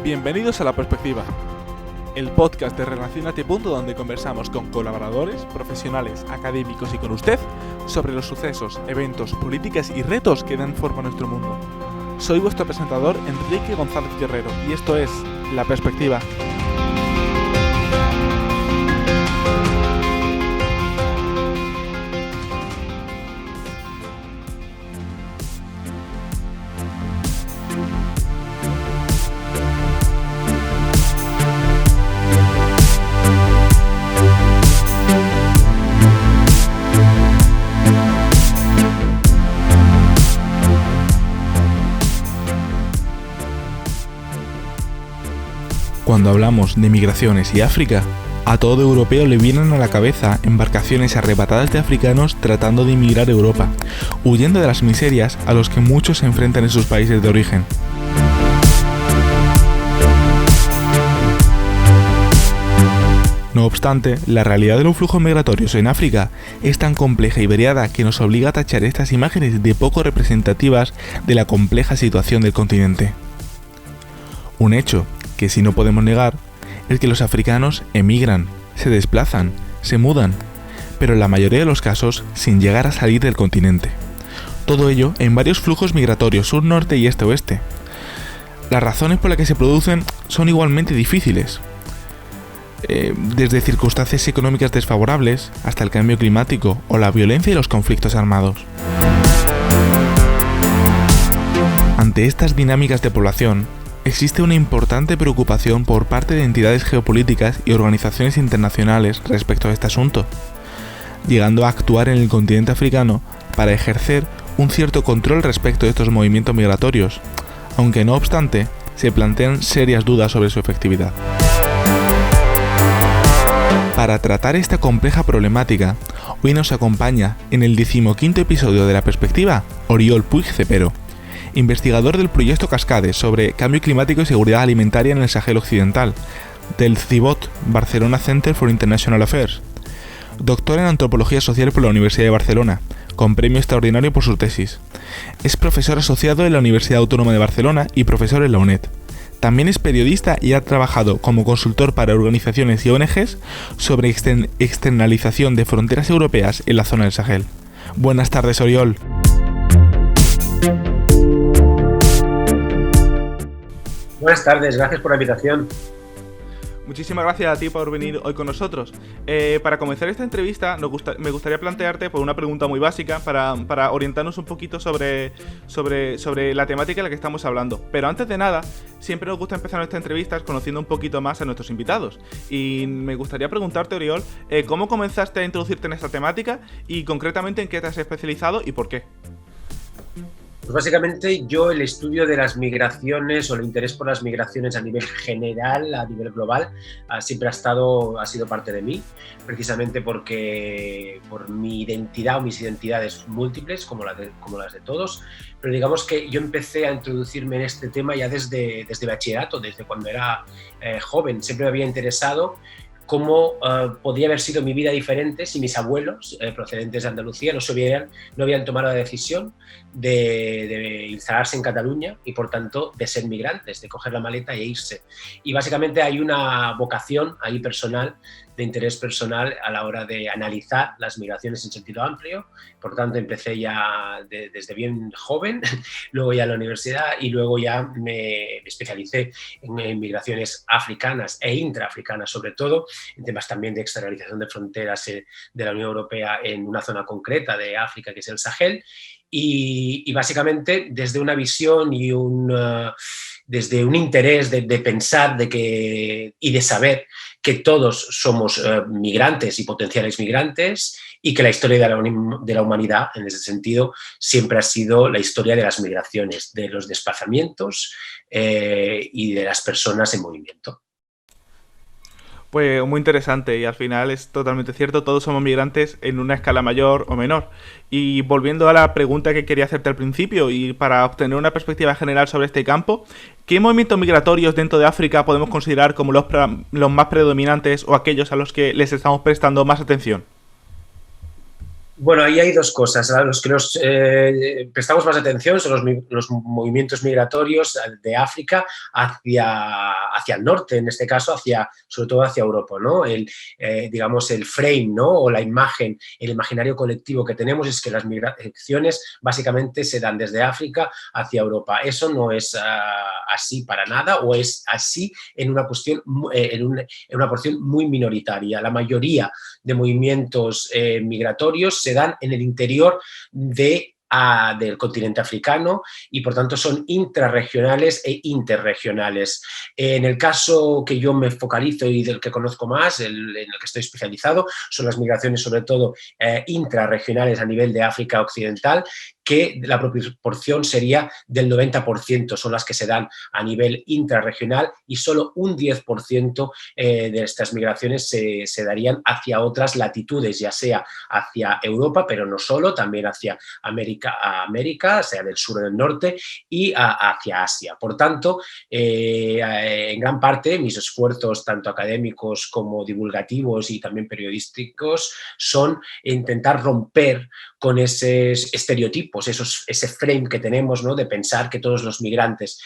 Bienvenidos a La Perspectiva, el podcast de Relacionate. Donde conversamos con colaboradores, profesionales, académicos y con usted sobre los sucesos, eventos, políticas y retos que dan forma a nuestro mundo. Soy vuestro presentador, Enrique González Guerrero, y esto es La Perspectiva. Cuando hablamos de migraciones y África, a todo europeo le vienen a la cabeza embarcaciones arrebatadas de africanos tratando de emigrar a Europa, huyendo de las miserias a los que muchos se enfrentan en sus países de origen. No obstante, la realidad de los flujos migratorios en África es tan compleja y variada que nos obliga a tachar estas imágenes de poco representativas de la compleja situación del continente. Un hecho que sí no podemos negar es que los africanos emigran, se desplazan, se mudan, pero en la mayoría de los casos sin llegar a salir del continente. Todo ello en varios flujos migratorios sur, norte y este-oeste. Las razones por las que se producen son igualmente difíciles, desde circunstancias económicas desfavorables hasta el cambio climático o la violencia y los conflictos armados. Ante estas dinámicas de población, existe una importante preocupación por parte de entidades geopolíticas y organizaciones internacionales respecto a este asunto, llegando a actuar en el continente africano para ejercer un cierto control respecto de estos movimientos migratorios, aunque no obstante se plantean serias dudas sobre su efectividad. Para tratar esta compleja problemática, hoy nos acompaña en el 15º episodio de La Perspectiva, Oriol Puig Cepero, investigador del proyecto Cascades sobre cambio climático y seguridad alimentaria en el Sahel Occidental, del CIBOT, Barcelona Center for International Affairs, doctor en Antropología Social por la Universidad de Barcelona, con premio extraordinario por su tesis. Es profesor asociado en la Universidad Autónoma de Barcelona y profesor en la UNED. También es periodista y ha trabajado como consultor para organizaciones y ONGs sobre externalización de fronteras europeas en la zona del Sahel. Buenas tardes, Oriol. Buenas tardes, gracias por la invitación. Muchísimas gracias a ti por venir hoy con nosotros. Para comenzar esta entrevista, me gustaría plantearte una pregunta muy básica para orientarnos un poquito sobre la temática de la que estamos hablando. Pero antes de nada, siempre nos gusta empezar nuestras entrevistas conociendo un poquito más a nuestros invitados. Y me gustaría preguntarte, Oriol, ¿cómo comenzaste a introducirte en esta temática y concretamente en qué te has especializado y por qué? Pues básicamente yo el estudio de las migraciones o el interés por las migraciones a nivel general, a nivel global, siempre ha sido parte de mí, precisamente porque por mi identidad o mis identidades múltiples, como las de todos, pero digamos que yo empecé a introducirme en este tema ya desde bachillerato, desde cuando era joven. Siempre me había interesado cómo podría haber sido mi vida diferente si mis abuelos, procedentes de Andalucía, no habían tomado la decisión de instalarse en Cataluña y, por tanto, de ser migrantes, de coger la maleta e irse. Y básicamente hay una vocación ahí personal, de interés personal a la hora de analizar las migraciones en sentido amplio. Por tanto, empecé ya desde bien joven, luego ya en la universidad y luego ya me especialicé en migraciones africanas e intraafricanas, sobre todo, en temas también de externalización de fronteras de la Unión Europea en una zona concreta de África, que es el Sahel, y básicamente desde una visión y desde un interés de pensar y de saber que todos somos migrantes y potenciales migrantes y que la historia de la humanidad, en ese sentido, siempre ha sido la historia de las migraciones, de los desplazamientos y de las personas en movimiento. Pues muy interesante y al final es totalmente cierto, todos somos migrantes en una escala mayor o menor. Y volviendo a la pregunta que quería hacerte al principio y para obtener una perspectiva general sobre este campo, ¿qué movimientos migratorios dentro de África podemos considerar como los más predominantes o aquellos a los que les estamos prestando más atención? Bueno, ahí hay dos cosas. A los que nos prestamos más atención son los movimientos migratorios de África hacia el norte, en este caso, sobre todo hacia Europa, ¿no? Digamos, el frame, ¿no? O la imagen, el imaginario colectivo que tenemos es que las migraciones básicamente se dan desde África hacia Europa. Eso no es así para nada, o es así en una cuestión, en una porción muy minoritaria. La mayoría de movimientos migratorios se dan en el interior del continente africano y por tanto son intrarregionales e interregionales. En el caso que yo me focalizo y del que conozco más, en el que estoy especializado, son las migraciones sobre todo intrarregionales a nivel de África Occidental, que la proporción sería del 90%, son las que se dan a nivel intrarregional y solo un 10% de estas migraciones se darían hacia otras latitudes, ya sea hacia Europa, pero no solo, también hacia América, sea del sur o del norte, y hacia Asia. Por tanto, en gran parte mis esfuerzos, tanto académicos como divulgativos y también periodísticos, son intentar romper con esos estereotipos, ese frame que tenemos, ¿no? De pensar que todos los migrantes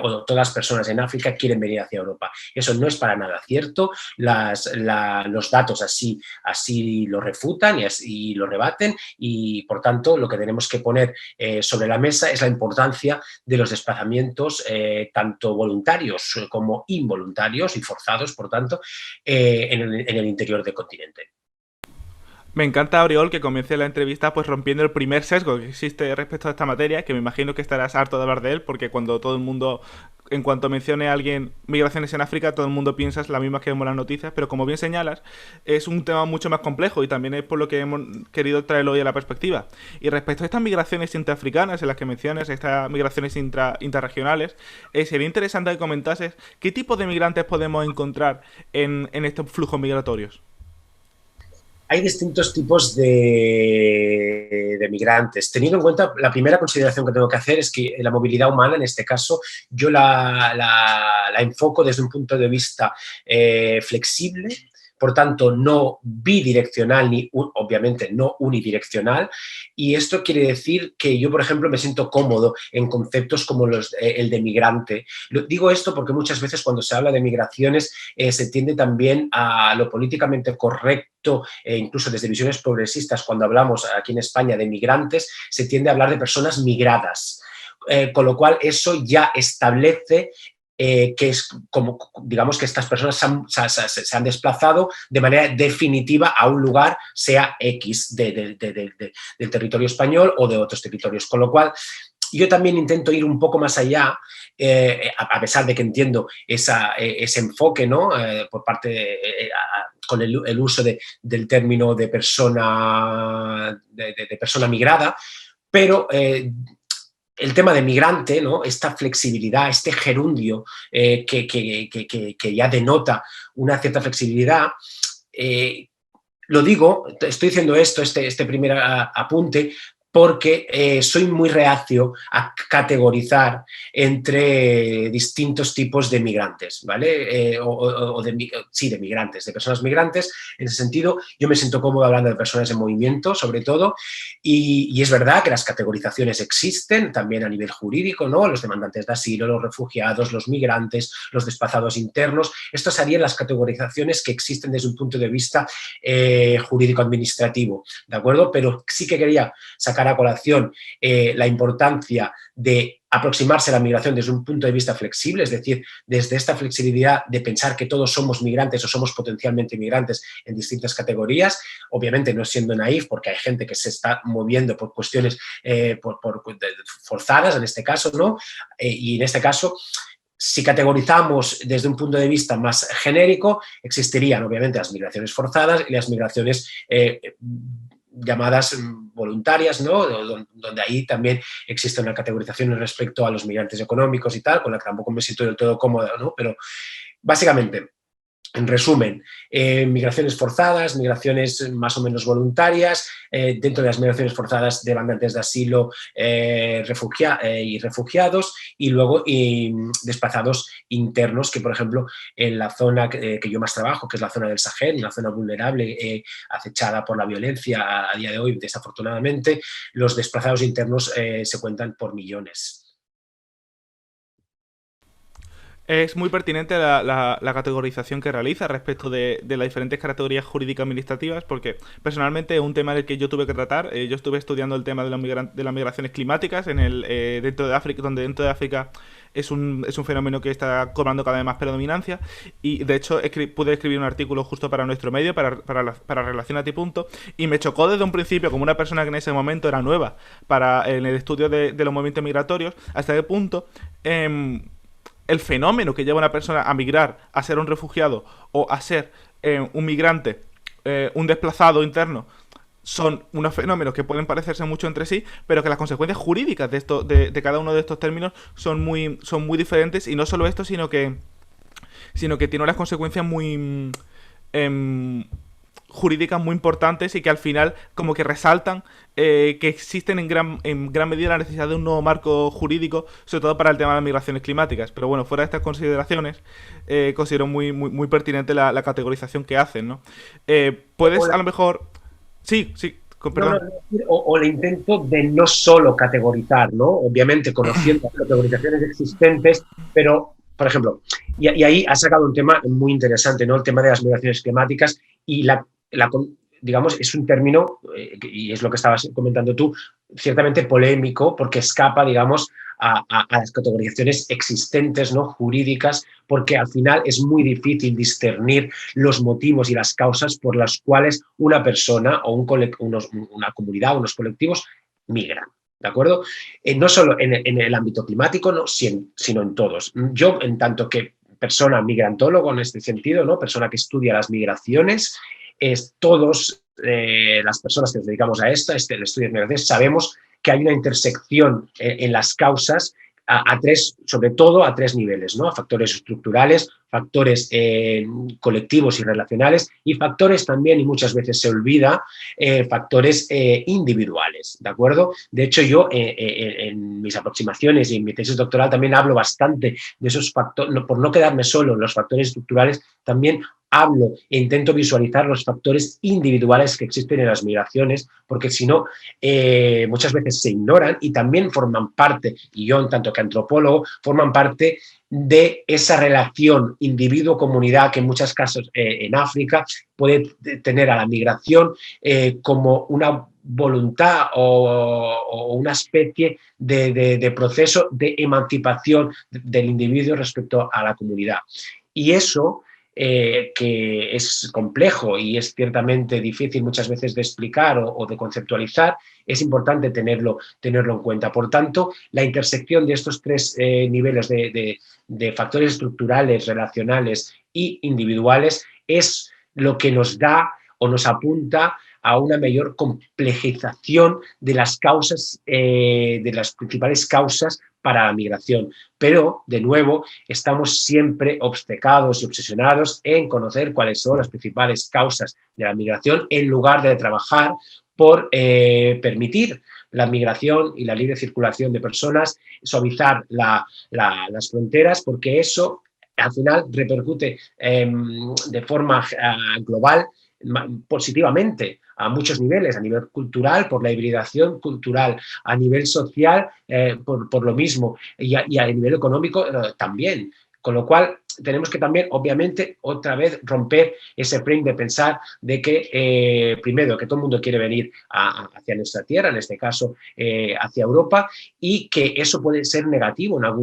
o todas las personas en África quieren venir hacia Europa. Eso no es para nada cierto. Los datos así lo refutan y lo rebaten, y por tanto lo que tenemos que poner sobre la mesa es la importancia de los desplazamientos tanto voluntarios como involuntarios y forzados, por tanto, en el interior del continente. Me encanta, Oriol, que comience la entrevista pues rompiendo el primer sesgo que existe respecto a esta materia, que me imagino que estarás harto de hablar de él, porque cuando todo el mundo, en cuanto mencione a alguien migraciones en África, todo el mundo piensa la misma que vemos en las noticias, pero como bien señalas, es un tema mucho más complejo y también es por lo que hemos querido traerlo hoy a la perspectiva. Y respecto a estas migraciones intraafricanas en las que mencionas, estas migraciones intrarregionales, sería interesante que comentases qué tipo de migrantes podemos encontrar en estos flujos migratorios. Hay distintos tipos de migrantes. Teniendo en cuenta, la primera consideración que tengo que hacer es que la movilidad humana, en este caso, yo la enfoco desde un punto de vista flexible, por tanto, no bidireccional ni, obviamente, no unidireccional. Y esto quiere decir que yo, por ejemplo, me siento cómodo en conceptos como el de migrante. Digo esto porque muchas veces cuando se habla de migraciones se tiende también a lo políticamente correcto, incluso desde visiones progresistas, cuando hablamos aquí en España de migrantes, se tiende a hablar de personas migradas. Con lo cual eso ya establece que es como, digamos, que estas personas se han desplazado de manera definitiva a un lugar, sea X del territorio español o de otros territorios. Con lo cual, yo también intento ir un poco más allá, a pesar de que entiendo ese enfoque, ¿no? Por parte con el uso del término de persona migrada, pero el tema de migrante, ¿no? Esta flexibilidad, este gerundio que ya denota una cierta flexibilidad, lo digo, estoy diciendo este primer apunte, porque soy muy reacio a categorizar entre distintos tipos de migrantes, ¿vale? De migrantes, de personas migrantes. En ese sentido, yo me siento cómodo hablando de personas en movimiento, sobre todo, y es verdad que las categorizaciones existen también a nivel jurídico, ¿no? Los demandantes de asilo, los refugiados, los migrantes, los desplazados internos. Estas serían las categorizaciones que existen desde un punto de vista jurídico-administrativo, ¿de acuerdo? Pero sí que quería sacar a colación la importancia de aproximarse a la migración desde un punto de vista flexible, es decir, desde esta flexibilidad de pensar que todos somos migrantes o somos potencialmente migrantes en distintas categorías, obviamente no siendo naif, porque hay gente que se está moviendo por cuestiones forzadas, en este caso, ¿no? Y en este caso, si categorizamos desde un punto de vista más genérico, existirían obviamente las migraciones forzadas y las migraciones llamadas voluntarias, ¿no? Donde ahí también existe una categorización respecto a los migrantes económicos y tal, con la que tampoco me siento del todo cómodo, ¿no? Pero básicamente, En resumen, migraciones forzadas, migraciones más o menos voluntarias, dentro de las migraciones forzadas demandantes de asilo y refugiados, y luego desplazados internos, que por ejemplo en la zona que yo más trabajo, que es la zona del Sahel, una zona vulnerable, acechada por la violencia a día de hoy, desafortunadamente, los desplazados internos se cuentan por millones. Es muy pertinente la categorización que realiza respecto de las diferentes categorías jurídicas administrativas, porque personalmente es un tema en el que yo tuve que tratar. Yo estuve estudiando el tema de las migraciones climáticas dentro de África, donde dentro de África es un fenómeno que está cobrando cada vez más predominancia, y de hecho pude escribir un artículo justo para nuestro medio, para Relación a Ti Punto, y me chocó desde un principio, como una persona que en ese momento era nueva en el estudio de los movimientos migratorios, hasta qué punto el fenómeno que lleva a una persona a migrar, a ser un refugiado o a ser un migrante, un desplazado interno, son unos fenómenos que pueden parecerse mucho entre sí, pero que las consecuencias jurídicas de cada uno de estos términos son muy diferentes, y no solo esto, sino que tiene unas consecuencias muy jurídicas muy importantes, y que al final como que resaltan que existen en gran medida la necesidad de un nuevo marco jurídico, sobre todo para el tema de las migraciones climáticas. Pero bueno, fuera de estas consideraciones, considero muy pertinente la categorización que hacen, ¿no? Puedes a lo mejor... Sí, perdón. O el intento de no solo categorizar, ¿no? Obviamente conociendo las categorizaciones existentes, pero, por ejemplo, y ahí has sacado un tema muy interesante, ¿no? El tema de las migraciones climáticas, y digamos, es un término, y es lo que estabas comentando tú, ciertamente polémico, porque escapa, digamos, a las categorizaciones existentes, ¿no? Jurídicas, porque al final es muy difícil discernir los motivos y las causas por las cuales una persona o una comunidad, unos colectivos migran. ¿De acuerdo? No solo en el ámbito climático, no, sino en todos. Yo, en tanto que persona migrantólogo en este sentido, ¿no? Persona que estudia las migraciones, todos las personas que nos dedicamos a el estudio de migraciones, sabemos que hay una intersección en las causas sobre todo a tres niveles, ¿no? Factores estructurales, factores colectivos y relacionales, y factores también, y muchas veces se olvida, factores individuales, ¿de acuerdo? De hecho, yo en mis aproximaciones y en mi tesis doctoral también hablo bastante de esos factores, por no quedarme solo en los factores estructurales, también hablo e intento visualizar los factores individuales que existen en las migraciones, porque si no, muchas veces se ignoran, y también forman parte, y yo en tanto que antropólogo, forman parte de esa relación individuo-comunidad que en muchos casos en África puede tener a la migración como una voluntad o una especie de proceso de emancipación del individuo respecto a la comunidad. Y eso, que es complejo y es ciertamente difícil muchas veces de explicar o de conceptualizar, es importante tenerlo en cuenta. Por tanto, la intersección de estos tres niveles de factores estructurales, relacionales e individuales es lo que nos da o nos apunta a una mayor complejización de las causas, de las principales causas para la migración. Pero, de nuevo, estamos siempre obcecados y obsesionados en conocer cuáles son las principales causas de la migración, en lugar de trabajar por permitir la migración y la libre circulación de personas, suavizar las fronteras, porque eso al final repercute de forma global positivamente a muchos niveles, a nivel cultural, por la hibridación cultural, a nivel social, por lo mismo, y a nivel económico también. Con lo cual, tenemos que también, obviamente, otra vez romper ese frame de pensar de que, primero, que todo el mundo quiere venir hacia nuestra tierra, en este caso, hacia Europa, y que eso puede ser negativo a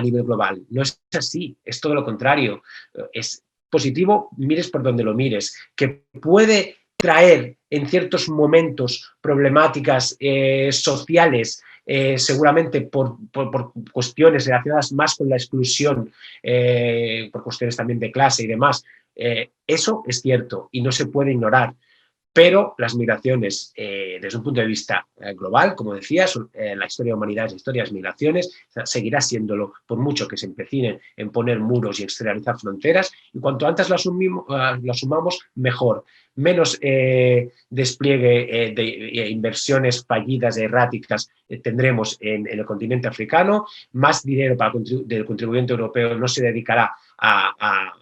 nivel global. No es así, es todo lo contrario. Es positivo, mires por donde lo mires, que puede traer en ciertos momentos problemáticas sociales, seguramente por cuestiones relacionadas más con la exclusión, por cuestiones también de clase y demás. Eso es cierto y no se puede ignorar. pero las migraciones, desde un punto de vista global, como decía, la historia de la humanidad es la historia de las migraciones, seguirá siéndolo por mucho que se empecinen en poner muros y externalizar fronteras, y cuanto antes lo asumamos, mejor. Menos despliegue de inversiones fallidas, erráticas, tendremos en el continente africano, más dinero del contribuyente europeo no se dedicará a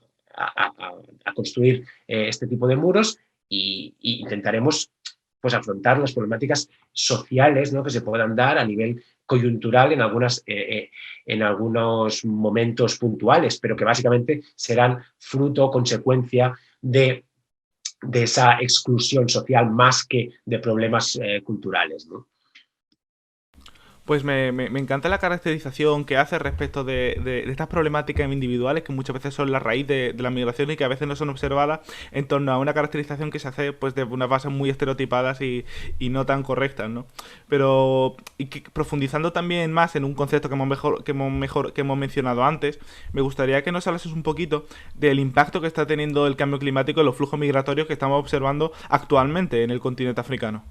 construir este tipo de muros, y intentaremos pues afrontar las problemáticas sociales, ¿no?, que se puedan dar a nivel coyuntural en algunos momentos puntuales, pero que básicamente serán fruto, consecuencia de esa exclusión social más que de problemas culturales, ¿no? Pues me encanta la caracterización que hace respecto de estas problemáticas individuales que muchas veces son la raíz de la migración y que a veces no son observadas en torno a una caracterización que se hace pues de unas bases muy estereotipadas y no tan correctas, ¿no? Pero profundizando también más en un concepto que hemos mencionado antes, me gustaría que nos hablases un poquito del impacto que está teniendo el cambio climático en los flujos migratorios que estamos observando actualmente en el continente africano.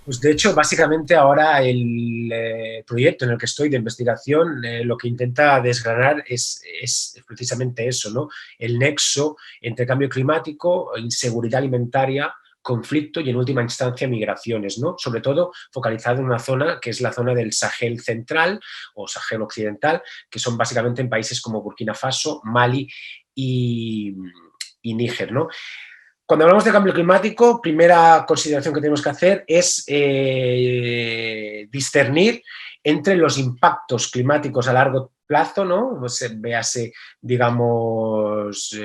Pues de hecho, básicamente ahora el proyecto en el que estoy de investigación lo que intenta desgranar es precisamente eso, ¿no? El nexo entre cambio climático, inseguridad alimentaria, conflicto y en última instancia migraciones, ¿no? Sobre todo focalizado en una zona que es la zona del Sahel central o Sahel occidental, que son básicamente en países como Burkina Faso, Mali y, y Níger, ¿no? Cuando hablamos de cambio climático, primera consideración que tenemos que hacer es discernir entre los impactos climáticos a largo plazo, ¿no? Pues, véase, digamos,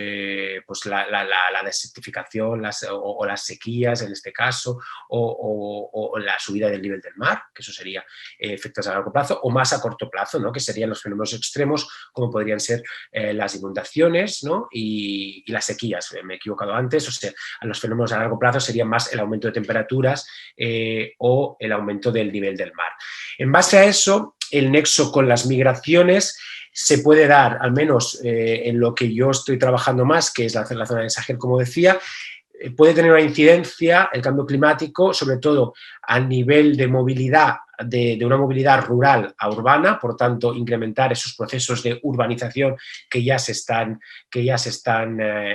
pues la desertificación o las sequías en este caso, o la subida del nivel del mar, que eso sería efectos a largo plazo, o más a corto plazo, ¿no?, que serían los fenómenos extremos, como podrían ser las inundaciones, ¿no?, y las sequías. Me he equivocado antes, o sea, a los fenómenos a largo plazo serían más el aumento de temperaturas o el aumento del nivel del mar. En base a eso, el nexo con las migraciones se puede dar, al menos en lo que yo estoy trabajando más, que es la zona del Sahel, como decía, puede tener una incidencia el cambio climático, sobre todo a nivel de movilidad, de una movilidad rural a urbana, por tanto, incrementar esos procesos de urbanización que ya se están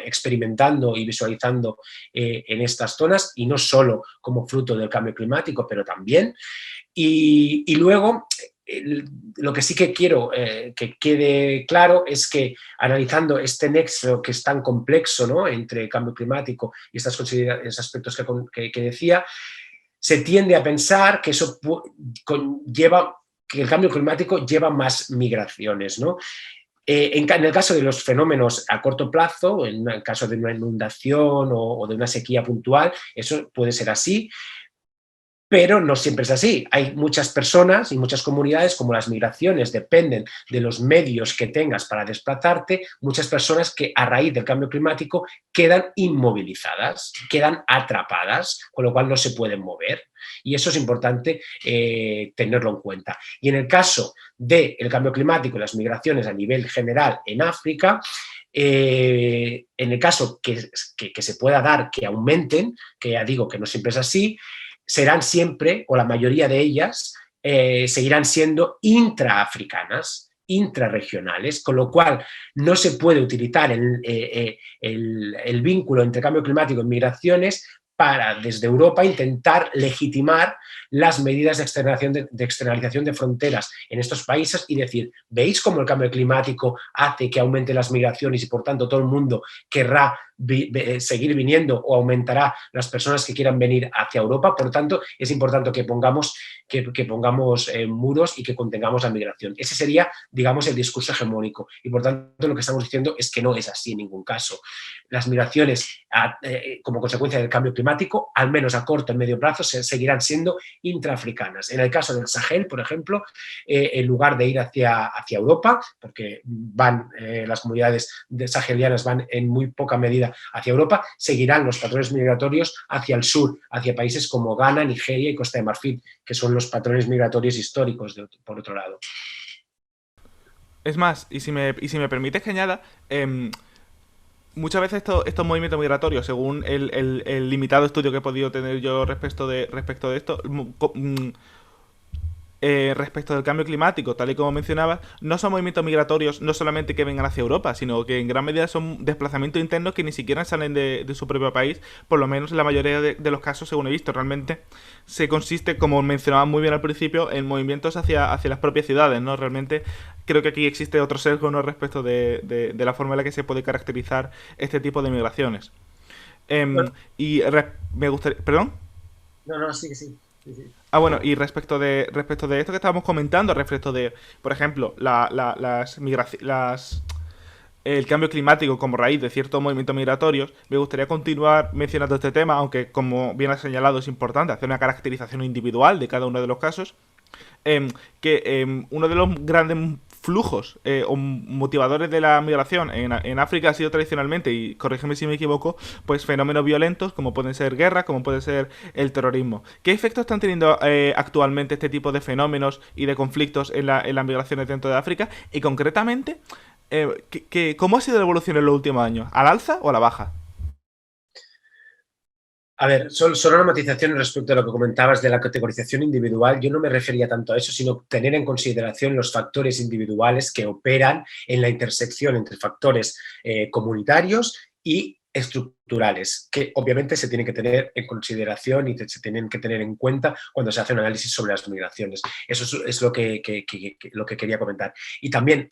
experimentando y visualizando en estas zonas, y no solo como fruto del cambio climático, pero también. Y luego, lo que sí que quiero que quede claro es que analizando este nexo que es tan complejo, ¿no?, entre el cambio climático y estos aspectos que decía, se tiende a pensar que eso conlleva, que el cambio climático lleva más migraciones, ¿no? En el caso de los fenómenos a corto plazo, en el caso de una inundación o de una sequía puntual, eso puede ser así, pero no siempre es así. Hay muchas personas y muchas comunidades, como las migraciones dependen de los medios que tengas para desplazarte, muchas personas que a raíz del cambio climático quedan inmovilizadas, quedan atrapadas, con lo cual no se pueden mover. Y eso es importante tenerlo en cuenta. Y en el caso del cambio climático y las migraciones a nivel general en África, en el caso que se pueda dar que aumenten, que ya digo que no siempre es así, serán siempre, o la mayoría de ellas, seguirán siendo intraafricanas, intrarregionales, con lo cual no se puede utilizar el vínculo entre cambio climático y migraciones para, desde Europa, intentar legitimar las medidas de externalización de fronteras en estos países y decir, ¿veis cómo el cambio climático hace que aumenten las migraciones y por tanto todo el mundo querrá seguir viniendo o aumentará las personas que quieran venir hacia Europa? Por tanto, es importante que pongamos muros y que contengamos la migración. Ese sería, digamos, el discurso hegemónico, y por tanto lo que estamos diciendo es que no es así en ningún caso. Las migraciones como consecuencia del cambio climático, al menos a corto y medio plazo, seguirán siendo intraafricanas. En el caso del Sahel, por ejemplo, en lugar de ir hacia Europa, porque las comunidades sahelianas van en muy poca medida hacia Europa, seguirán los patrones migratorios hacia el sur, hacia países como Ghana, Nigeria y Costa de Marfil, que son los patrones migratorios históricos, por otro lado. Es más, y si me permites que añada, muchas veces estos movimientos migratorios, según el limitado estudio que he podido tener yo respecto de esto, respecto del cambio climático, tal y como mencionabas, no son movimientos migratorios no solamente que vengan hacia Europa, sino que en gran medida son desplazamientos internos que ni siquiera salen de su propio país, por lo menos en la mayoría de los casos, según he visto. Realmente se consiste, como mencionaba muy bien al principio, en movimientos hacia las propias ciudades, ¿no? Realmente creo que aquí existe otro sesgo, ¿no?, respecto de la forma en la que se puede caracterizar este tipo de migraciones. Bueno, Em, y me gustaría... ¿Perdón? no, no, sí, sí. Sí, sí. Ah, bueno, y respecto de esto que estábamos comentando, respecto de, por ejemplo, el cambio climático como raíz de ciertos movimientos migratorios, me gustaría continuar mencionando este tema, aunque como bien has señalado es importante hacer una caracterización individual de cada uno de los casos, eh, que uno de los grandes flujos o motivadores de la migración en África ha sido tradicionalmente, y corrígeme si me equivoco, pues fenómenos violentos como pueden ser guerras, como puede ser el terrorismo. ¿Qué efectos están teniendo actualmente este tipo de fenómenos y de conflictos en las migraciones dentro de África? Y concretamente, ¿cómo ha sido la evolución en los últimos años? ¿Al alza o a la baja? A ver, solo una matización respecto a lo que comentabas de la categorización individual. Yo no me refería tanto a eso, sino tener en consideración los factores individuales que operan en la intersección entre factores comunitarios y estructurales, que obviamente se tienen que tener en consideración y se tienen que tener en cuenta cuando se hace un análisis sobre las migraciones. Eso es lo que quería comentar. Y también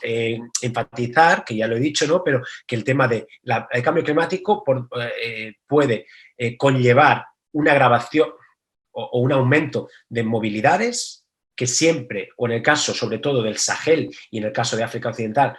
enfatizar, que ya lo he dicho, ¿no?, pero que el tema del cambio climático puede conllevar una agravación o un aumento de movilidades que siempre, o en el caso sobre todo del Sahel y en el caso de África Occidental,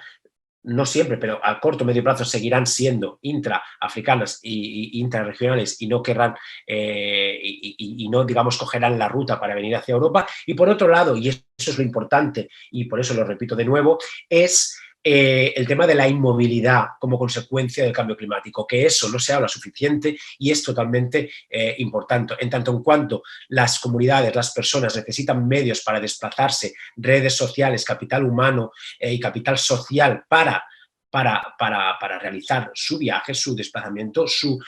no siempre, pero a corto o medio plazo seguirán siendo intraafricanas e intrarregionales y no querrán y no, digamos, cogerán la ruta para venir hacia Europa. Y por otro lado, y eso es lo importante, y por eso lo repito de nuevo, es el tema de la inmovilidad como consecuencia del cambio climático, que eso no se habla suficiente y es totalmente importante. En tanto en cuanto las comunidades, las personas necesitan medios para desplazarse, redes sociales, capital humano y capital social para realizar su viaje, su desplazamiento, su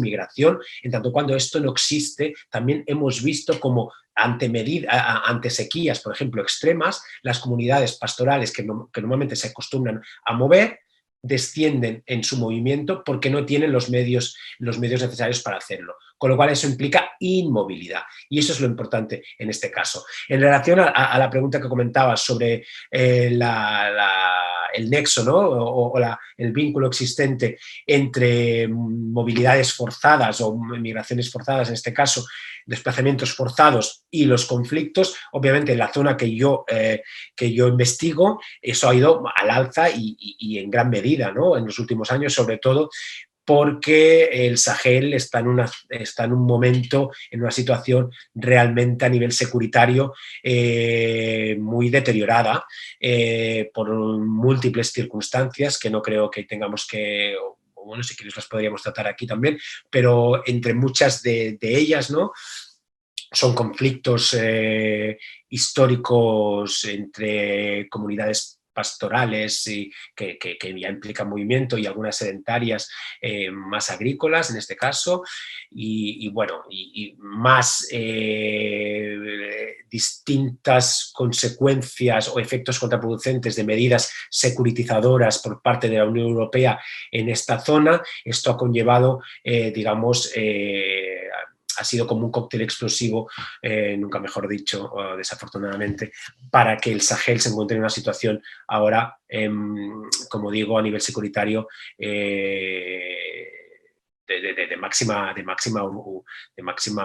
migración. En tanto cuando esto no existe, también hemos visto como ante sequías, por ejemplo, extremas, las comunidades pastorales que normalmente se acostumbran a mover descienden en su movimiento porque no tienen los medios necesarios para hacerlo. Con lo cual eso implica inmovilidad. Y eso es lo importante en este caso. En relación a la pregunta que comentabas sobre el nexo, ¿no?, el vínculo existente entre movilidades forzadas o migraciones forzadas, en este caso, desplazamientos forzados y los conflictos, obviamente en la zona que yo investigo, eso ha ido al alza y en gran medida, ¿no?, en los últimos años, sobre todo porque el Sahel está en un momento, en una situación realmente a nivel securitario muy deteriorada por múltiples circunstancias que no creo que tengamos que, o bueno, si quieres las podríamos tratar aquí también, pero entre muchas de ellas, ¿no?, son conflictos históricos entre comunidades pastorales y que ya implican movimiento y algunas sedentarias más agrícolas en este caso bueno, y más distintas consecuencias o efectos contraproducentes de medidas securitizadoras por parte de la Unión Europea en esta zona. Esto ha conllevado, digamos, ha sido como un cóctel explosivo, nunca mejor dicho, desafortunadamente, para que el Sahel se encuentre en una situación ahora, como digo, a nivel securitario, de máxima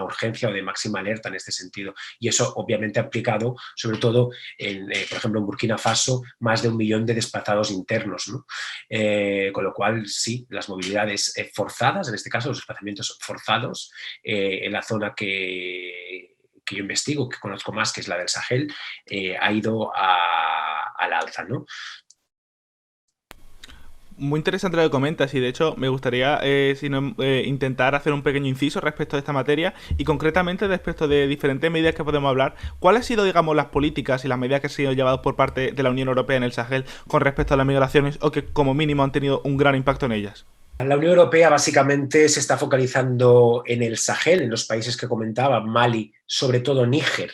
urgencia o de máxima alerta en este sentido. Y eso obviamente ha aplicado, sobre todo, por ejemplo, en Burkina Faso, más de 1 millón de desplazados internos, ¿no? Con lo cual, sí, las movilidades forzadas, en este caso los desplazamientos forzados, en la zona que yo investigo, que conozco más, que es la del Sahel, ha ido al alza, ¿no? Muy interesante lo que comentas y de hecho me gustaría intentar hacer un pequeño inciso respecto de esta materia y concretamente respecto de diferentes medidas que podemos hablar. ¿Cuáles han sido, digamos, las políticas y las medidas que han sido llevadas por parte de la Unión Europea en el Sahel con respecto a las migraciones o que como mínimo han tenido un gran impacto en ellas? La Unión Europea básicamente se está focalizando en el Sahel, en los países que comentaba, Mali, sobre todo Níger,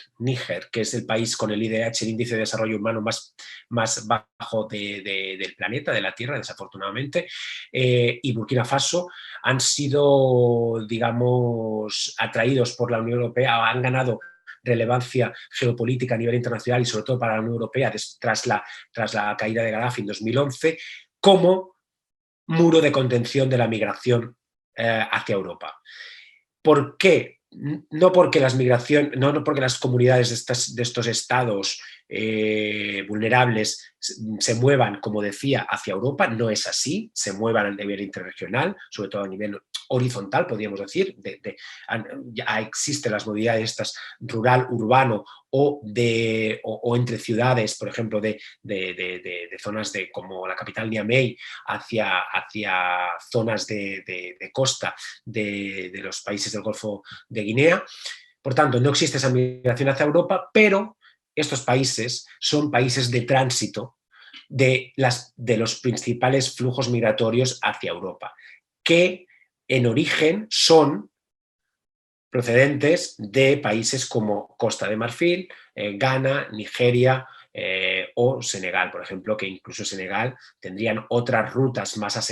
que es el país con el IDH, el Índice de Desarrollo Humano más bajo del planeta, de la Tierra, desafortunadamente, y Burkina Faso han sido, digamos, atraídos por la Unión Europea, han ganado relevancia geopolítica a nivel internacional y sobre todo para la Unión Europea tras la caída de Gaddafi en 2011, como muro de contención de la migración hacia Europa. ¿Por qué? No porque no porque las comunidades de estos estados vulnerables se muevan, como decía, hacia Europa, no es así, se muevan a nivel interregional, sobre todo a nivel horizontal, podríamos decir, ya existen las movilidades estas rural, urbano o entre ciudades, por ejemplo, de zonas como la capital Niamey hacia zonas de costa de los países del Golfo de Guinea. Por tanto, no existe esa migración hacia Europa, pero estos países son países de tránsito de los principales flujos migratorios hacia Europa, que en origen son procedentes de países como Costa de Marfil, Ghana, Nigeria o Senegal, por ejemplo, que incluso Senegal tendrían otras rutas más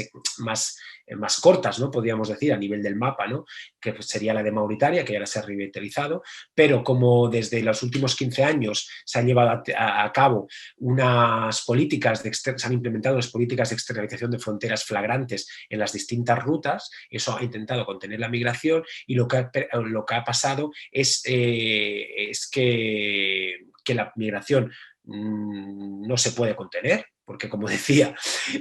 cortas, ¿no? Podríamos decir, a nivel del mapa, ¿no? Que sería la de Mauritania, que ya se ha revitalizado, pero como desde los últimos 15 años se han llevado a cabo unas políticas, se han implementado unas políticas de externalización de fronteras flagrantes en las distintas rutas, eso ha intentado contener la migración y lo que ha pasado es que la migración no se puede contener, porque como decía,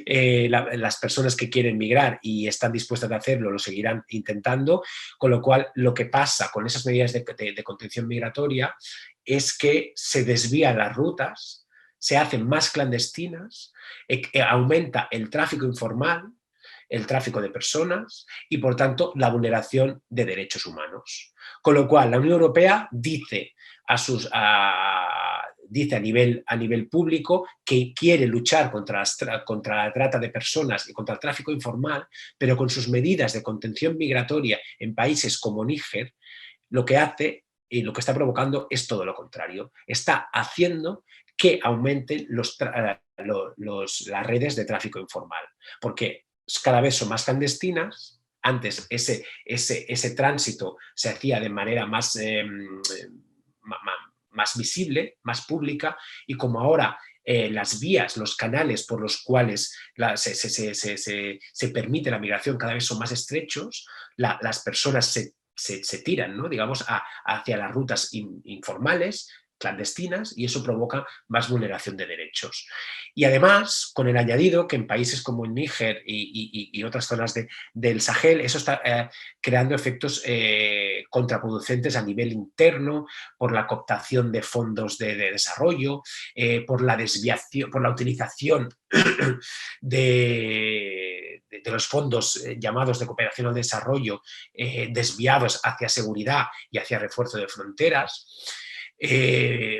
las personas que quieren migrar y están dispuestas a hacerlo lo seguirán intentando, con lo cual lo que pasa con esas medidas de contención migratoria es que se desvían las rutas, se hacen más clandestinas, aumenta el tráfico informal, el tráfico de personas y, por tanto, la vulneración de derechos humanos. Con lo cual, la Unión Europea dice a nivel público que quiere luchar contra la trata de personas y contra el tráfico informal, pero con sus medidas de contención migratoria en países como Níger, lo que hace y lo que está provocando es todo lo contrario. Está haciendo que aumenten las redes de tráfico informal, porque cada vez son más clandestinas. Antes ese tránsito se hacía de manera más visible, más pública, y como ahora las vías, los canales por los cuales se permite la migración cada vez son más estrechos, las personas se tiran, ¿no? Digamos, hacia las rutas informales, clandestinas, y eso provoca más vulneración de derechos. Y además, con el añadido que en países como Níger y otras zonas del Sahel, eso está creando efectos contraproducentes a nivel interno, por la cooptación de fondos de desarrollo, por la desviación, por la utilización de los fondos llamados de cooperación al desarrollo desviados hacia seguridad y hacia refuerzo de fronteras.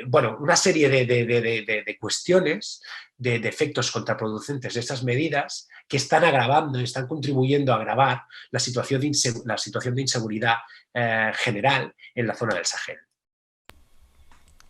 Bueno, una serie de cuestiones, de efectos contraproducentes de estas medidas que están agravando y están contribuyendo a agravar la situación de inseguridad general en la zona del Sahel.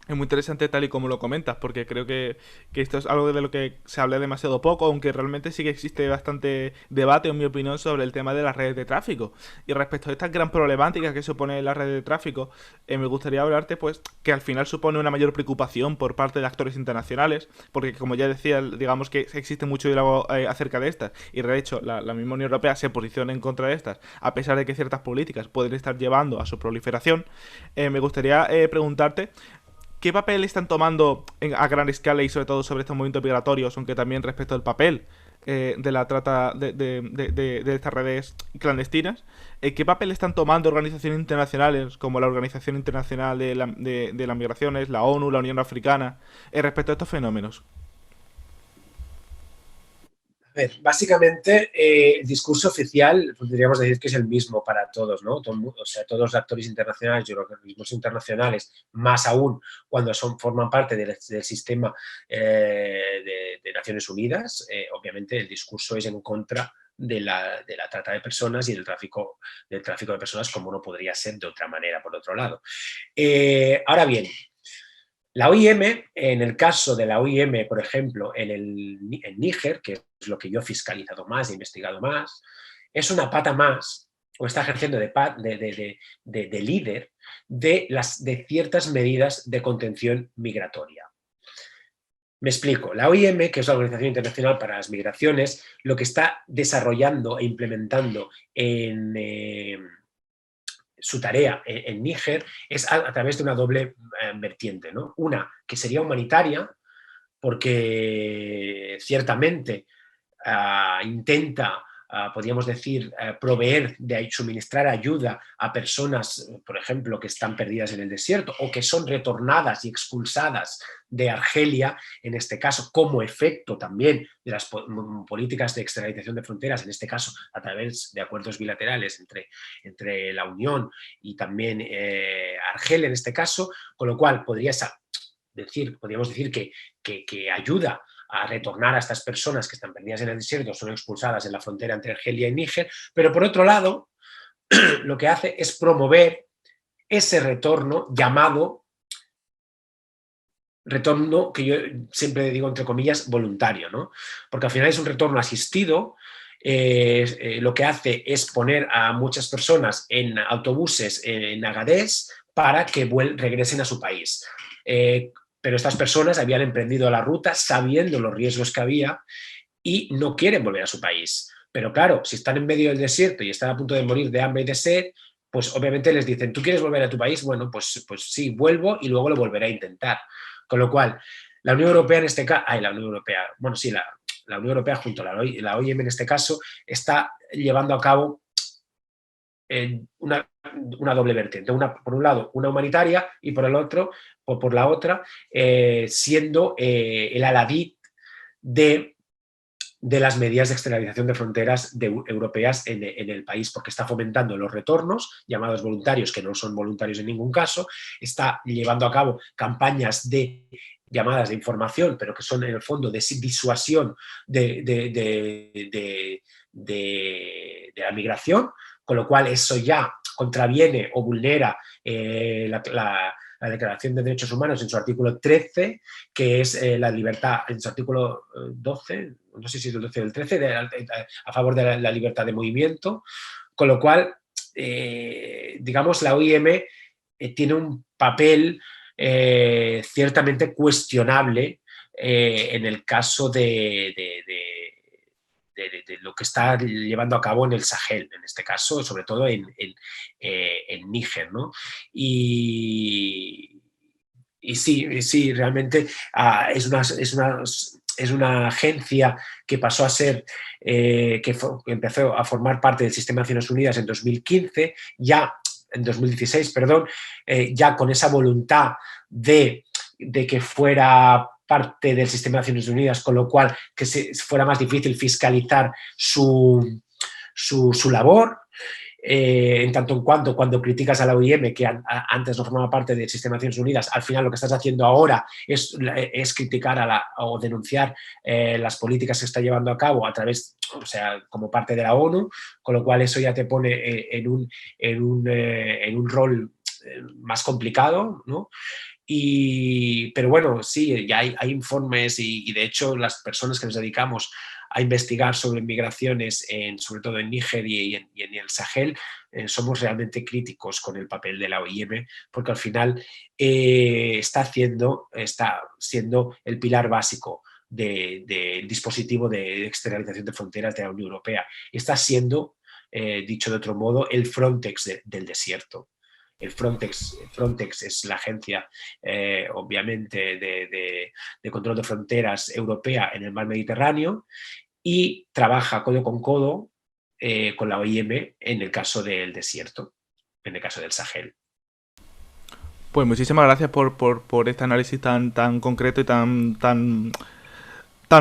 Es muy interesante tal y como lo comentas, porque creo que esto es algo de lo que se habla demasiado poco, aunque realmente sí que existe bastante debate, en mi opinión, sobre el tema de las redes de tráfico. Y respecto a esta gran problemática que supone las redes de tráfico, me gustaría hablarte, pues, que al final supone una mayor preocupación por parte de actores internacionales, porque como ya decía, digamos que existe mucho diálogo acerca de estas, y de hecho la misma Unión Europea se posiciona en contra de estas, a pesar de que ciertas políticas pueden estar llevando a su proliferación. Me gustaría preguntarte ¿qué papel están tomando a gran escala y sobre todo sobre estos movimientos migratorios, aunque también respecto al papel de la trata de estas redes clandestinas? ¿Qué papel están tomando organizaciones internacionales como la Organización Internacional de las Migraciones, la ONU, la Unión Africana, respecto a estos fenómenos? ver, básicamente el discurso oficial podríamos decir que es el mismo para todos, ¿no? O sea, todos los actores internacionales y organismos internacionales, más aún cuando forman parte del sistema de Naciones Unidas, obviamente el discurso es en contra de la trata de personas y del tráfico de personas, como no podría ser de otra manera, por otro lado. Ahora bien, la OIM, en el caso de la OIM, por ejemplo, en Níger, que es lo que yo he fiscalizado más, he investigado más, es una pata más, o está ejerciendo de líder de ciertas medidas de contención migratoria. Me explico. La OIM, que es la Organización Internacional para las Migraciones, lo que está desarrollando e implementando en su tarea en Níger es a través de una doble vertiente, ¿no? Una que sería humanitaria, porque ciertamente intenta, podríamos decir, proveer, suministrar ayuda a personas, por ejemplo, que están perdidas en el desierto o que son retornadas y expulsadas de Argelia, en este caso, como efecto también de las políticas de externalización de fronteras, en este caso a través de acuerdos bilaterales entre la Unión y también Argelia, en este caso, con lo cual podríamos decir que ayuda a retornar a estas personas que están perdidas en el desierto, son expulsadas en la frontera entre Argelia y Níger, pero por otro lado, lo que hace es promover ese retorno llamado retorno, que yo siempre digo entre comillas voluntario, ¿no? Porque al final es un retorno asistido. Lo que hace es poner a muchas personas en autobuses en Agadez para que regresen a su país. Pero estas personas habían emprendido la ruta sabiendo los riesgos que había y no quieren volver a su país. Pero claro, si están en medio del desierto y están a punto de morir de hambre y de sed, pues obviamente les dicen, ¿tú quieres volver a tu país? Bueno, pues sí, vuelvo y luego lo volveré a intentar. Con lo cual, la Unión Europea en este caso, la Unión Europea junto a la OIM en este caso, está llevando a cabo una doble vertiente. Por un lado, una humanitaria y por la otra, siendo el aladid de las medidas de externalización de fronteras europeas en el país, porque está fomentando los retornos, llamados voluntarios, que no son voluntarios en ningún caso, está llevando a cabo campañas llamadas de información, pero que son en el fondo de disuasión de la migración, con lo cual eso ya contraviene o vulnera la Declaración de Derechos Humanos en su artículo 13, que es la libertad, en su artículo 12, no sé si es el 12 o el 13, a favor de la libertad de movimiento, con lo cual, digamos, la OIM tiene un papel ciertamente cuestionable en el caso de lo que está llevando a cabo en el Sahel, en este caso, sobre todo en Níger, ¿no? Y sí, realmente es una agencia que pasó a ser, que empezó a formar parte del sistema de Naciones Unidas en 2015, en 2016, perdón, ya con esa voluntad de que fuera parte del sistema de Naciones Unidas, con lo cual que fuera más difícil fiscalizar su labor, en tanto en cuando criticas a la OIM, que antes no formaba parte del sistema de Naciones Unidas, al final lo que estás haciendo ahora es criticar o denunciar las políticas que está llevando a cabo a través, o sea, como parte de la ONU, con lo cual eso ya te pone en un rol más complicado, ¿no? Pero bueno, sí, ya hay informes y de hecho las personas que nos dedicamos a investigar sobre migraciones, sobre todo en Níger y en el Sahel, somos realmente críticos con el papel de la OIM, porque al final está siendo el pilar básico del dispositivo de externalización de fronteras de la Unión Europea. Está siendo, dicho de otro modo, el Frontex del desierto. El Frontex es la agencia, obviamente, de control de fronteras europea en el mar Mediterráneo y trabaja codo con codo con la OIM en el caso del desierto, en el caso del Sahel. Pues muchísimas gracias por este análisis tan concreto y tan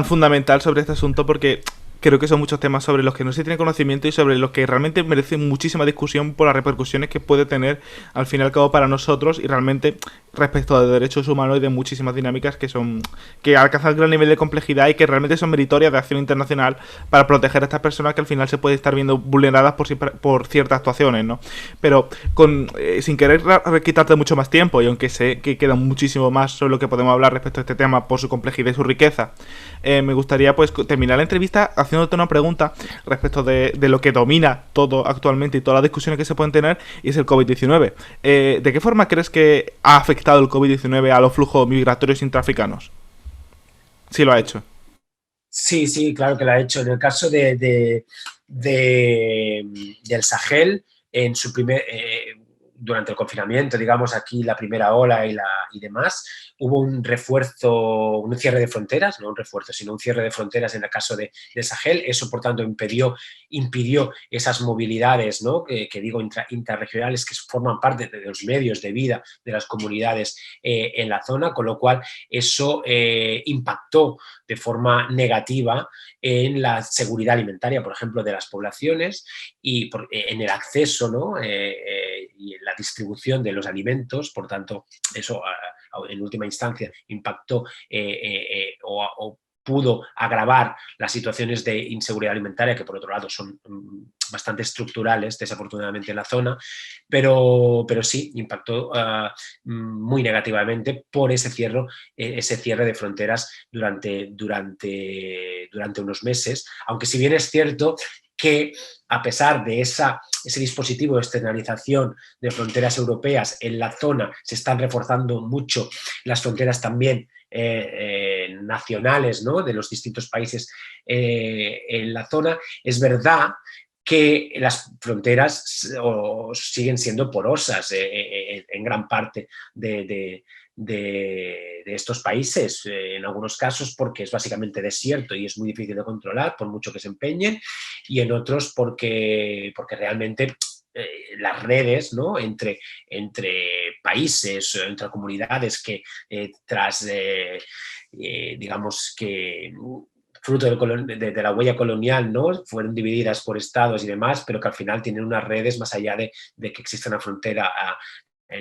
fundamental sobre este asunto, porque creo que son muchos temas sobre los que no se tiene conocimiento y sobre los que realmente merecen muchísima discusión por las repercusiones que puede tener al fin y al cabo para nosotros y realmente respecto de derechos humanos y de muchísimas dinámicas que alcanzan gran nivel de complejidad y que realmente son meritorias de acción internacional para proteger a estas personas que al final se pueden estar viendo vulneradas por ciertas actuaciones, ¿no? Pero sin querer quitarte mucho más tiempo, y aunque sé que queda muchísimo más sobre lo que podemos hablar respecto a este tema por su complejidad y su riqueza, me gustaría pues terminar la entrevista haciéndote una pregunta respecto de lo que domina todo actualmente y todas las discusiones que se pueden tener, y es el COVID-19. ¿De qué forma crees que ha afectado el COVID-19 a los flujos migratorios intraafricanos? Sí lo ha hecho. Sí, claro que lo ha hecho. En el caso del Sahel, en su durante el confinamiento, digamos, aquí la primera ola y demás, hubo un refuerzo, un cierre de fronteras, no un refuerzo, sino un cierre de fronteras en el caso del Sahel. Eso, por tanto, impidió esas movilidades, ¿no? que digo, intrarregionales, que forman parte de los medios de vida de las comunidades en la zona, con lo cual eso impactó de forma negativa en la seguridad alimentaria, por ejemplo, de las poblaciones y en el acceso, ¿no? Y en la distribución de los alimentos. Por tanto, eso en última instancia impactó o pudo agravar las situaciones de inseguridad alimentaria, que por otro lado son bastante estructurales, desafortunadamente, en la zona, pero sí impactó muy negativamente por ese cierre de fronteras durante unos meses, aunque si bien es cierto que a pesar de ese dispositivo de externalización de fronteras europeas en la zona, se están reforzando mucho las fronteras también nacionales, ¿no? de los distintos países en la zona. Es verdad que las fronteras siguen siendo porosas en gran parte de estos países, en algunos casos porque es básicamente desierto y es muy difícil de controlar por mucho que se empeñen, y en otros porque realmente las redes, ¿no? entre países, entre comunidades que digamos que fruto de la huella colonial, ¿no? Fueron divididas por estados y demás, pero que al final tienen unas redes más allá de que exista una frontera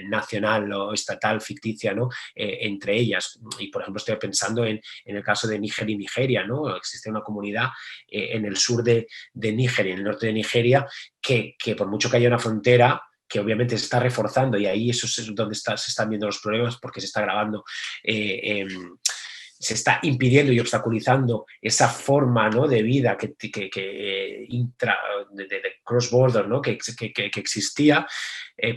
nacional o estatal ficticia, ¿no? Entre ellas. Y por ejemplo estoy pensando en el caso de Níger y Nigeria, ¿no? Existe una comunidad en el sur de Níger y en el norte de Nigeria que por mucho que haya una frontera que obviamente se está reforzando, y ahí eso es donde se están viendo los problemas, porque se está agravando, se está impidiendo y obstaculizando esa forma, ¿no? de vida de cross-border, ¿no? que existía,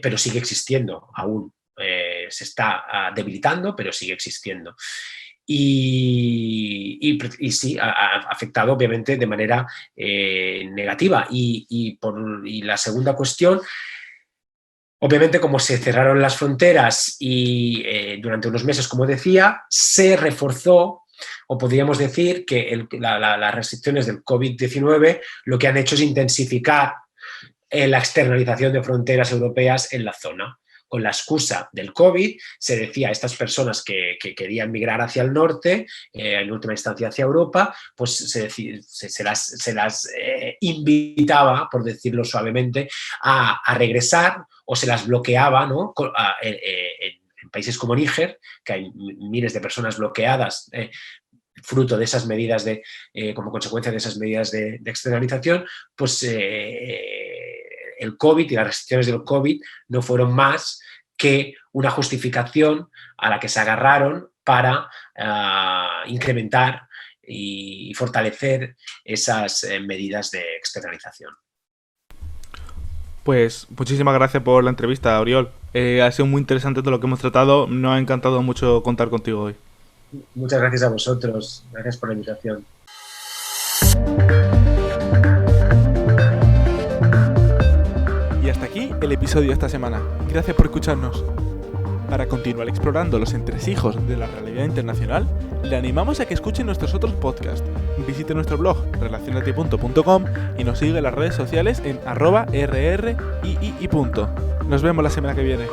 pero sigue existiendo aún. Se está debilitando, pero sigue existiendo. Y sí, ha afectado obviamente de manera negativa. Y la segunda cuestión, obviamente, como se cerraron las fronteras y durante unos meses, como decía, se reforzó, o podríamos decir que las restricciones del COVID-19 lo que han hecho es intensificar la externalización de fronteras europeas en la zona. Con la excusa del COVID, se decía a estas personas que querían migrar hacia el norte, en última instancia hacia Europa, pues se las invitaba, por decirlo suavemente, a regresar, o se las bloqueaba, ¿no? En países como Níger, que hay miles de personas bloqueadas fruto de esas medidas como consecuencia de esas medidas de externalización, pues el COVID y las restricciones del COVID no fueron más que una justificación a la que se agarraron para incrementar y fortalecer esas medidas de externalización. Pues muchísimas gracias por la entrevista, Oriol. Ha sido muy interesante todo lo que hemos tratado. Nos ha encantado mucho contar contigo hoy. Muchas gracias a vosotros. Gracias por la invitación. Y hasta aquí el episodio de esta semana. Gracias por escucharnos. Para continuar explorando los entresijos de la realidad internacional, le animamos a que escuche nuestros otros podcasts. Visite nuestro blog relacionatipunto.com y nos sigue en las redes sociales en @rrii. Nos vemos la semana que viene.